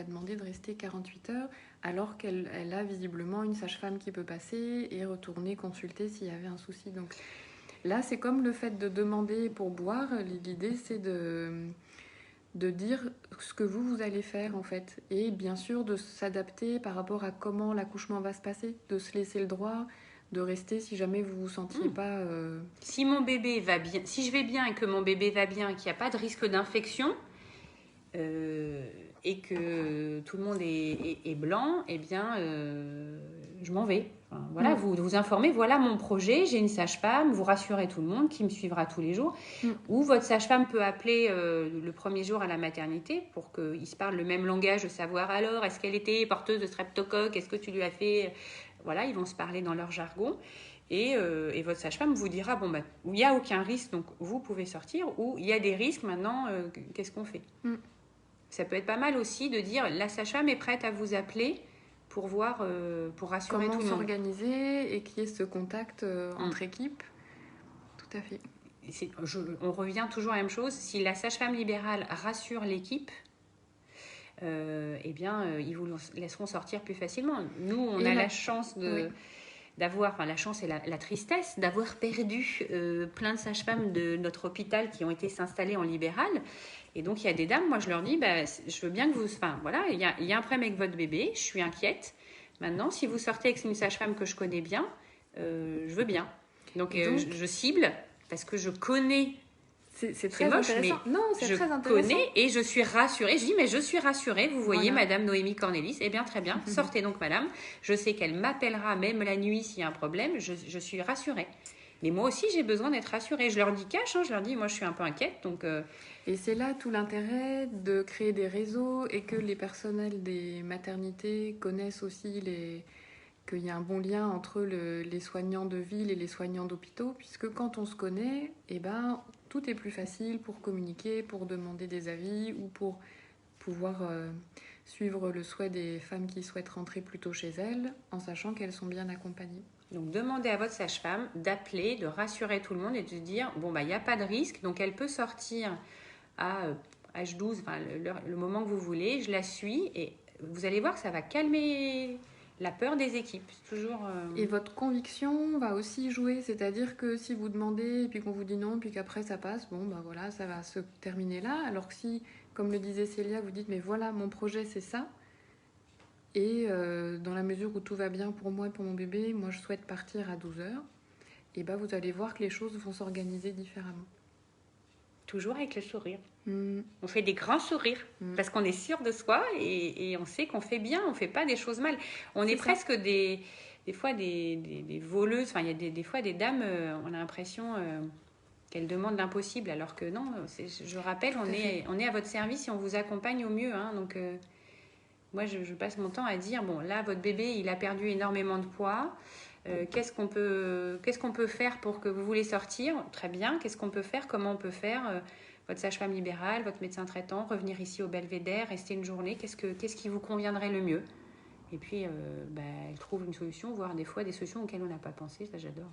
demandé de rester 48 heures alors qu'elle a visiblement une sage-femme qui peut passer et retourner consulter s'il y avait un souci. Donc là, c'est comme le fait de demander pour boire. L'idée, c'est de dire ce que vous allez faire en fait. Et bien sûr, de s'adapter par rapport à comment l'accouchement va se passer, de se laisser le droit de rester si jamais vous vous sentiez pas... Si mon bébé va bien, si je vais bien et que mon bébé va bien, qu'il n'y a pas de risque d'infection, et que tout le monde est blanc, eh bien, je m'en vais. Enfin, voilà, vous informez, voilà mon projet, j'ai une sage-femme, vous rassurez tout le monde qui me suivra tous les jours. Ou votre sage-femme peut appeler le premier jour à la maternité pour qu'ils se parlent le même langage, de savoir alors, est-ce qu'elle était porteuse de streptocoque, est-ce que tu lui as fait... Voilà, ils vont se parler dans leur jargon. Et votre sage-femme vous dira, bon, bah, il n'y a aucun risque, donc vous pouvez sortir, ou il y a des risques, maintenant, qu'est-ce qu'on fait? Ça peut être pas mal aussi de dire, la sage-femme est prête à vous appeler pour voir, pour rassurer comment tout le monde. s'organiser et qu'il y ait ce contact entre équipes. Tout à fait. On revient toujours à la même chose. Si la sage-femme libérale rassure l'équipe, eh bien, ils vous laisseront sortir plus facilement. Nous, on a la chance d'avoir, enfin la chance et la tristesse d'avoir perdu plein de sages-femmes de notre hôpital qui ont été s'installer en libéral. Et donc, il y a des dames, moi je leur dis, bah, je veux bien que vous... Enfin, voilà, il y a un problème avec votre bébé, je suis inquiète. Maintenant, si vous sortez avec une sage-femme que je connais bien, je veux bien. Donc, je cible, parce que je connais... C'est très moche, intéressant. Mais non, c'est très intéressant. Je connais et je suis rassurée. Je dis, mais je suis rassurée. Vous voyez, voilà. Madame Noémie Cornélis. Eh bien, très bien. Sortez donc, madame. Je sais qu'elle m'appellera même la nuit s'il y a un problème. Je suis rassurée. Mais moi aussi, j'ai besoin d'être rassurée. Je leur dis cash. Je leur dis, moi, je suis un peu inquiète. Donc, Et c'est là tout l'intérêt de créer des réseaux et que les personnels des maternités connaissent aussi qu'il y a un bon lien entre les soignants de ville et les soignants d'hôpitaux, puisque quand on se connaît, eh ben, tout est plus facile pour communiquer, pour demander des avis ou pour pouvoir suivre le souhait des femmes qui souhaitent rentrer plus tôt chez elles, en sachant qu'elles sont bien accompagnées. Donc, demandez à votre sage-femme d'appeler, de rassurer tout le monde et de dire, bon, bah, il n'y a pas de risque, donc elle peut sortir à H12, enfin, le moment que vous voulez, je la suis et vous allez voir que ça va calmer la peur des équipes. Toujours, Et votre conviction va aussi jouer, c'est-à-dire que si vous demandez et puis qu'on vous dit non, puis qu'après ça passe, bon ben voilà, ça va se terminer là. Alors que si, comme le disait Célia, vous dites mais voilà, mon projet c'est ça, et dans la mesure où tout va bien pour moi et pour mon bébé, moi je souhaite partir à 12h, et ben vous allez voir que les choses vont s'organiser différemment. Toujours avec le sourire. On fait des grands sourires parce qu'on est sûr de soi et on sait qu'on fait bien, on ne fait pas des choses mal. On est presque des fois des voleuses. Enfin, il y a des fois des dames, on a l'impression qu'elles demandent l'impossible alors que non. Je rappelle, on est à votre service et on vous accompagne au mieux. Hein, donc, moi, je passe mon temps à dire, bon, là, votre bébé, il a perdu énormément de poids. Qu'est-ce qu'on peut faire pour que vous voulez sortir? Très bien. Qu'est-ce qu'on peut faire? Comment on peut faire? Votre sage-femme libérale, votre médecin traitant, revenir ici au Belvédère, rester une journée. Qu'est-ce qui vous conviendrait le mieux? Et puis, elle trouve une solution, voire des fois des solutions auxquelles on n'a pas pensé. Ça, j'adore.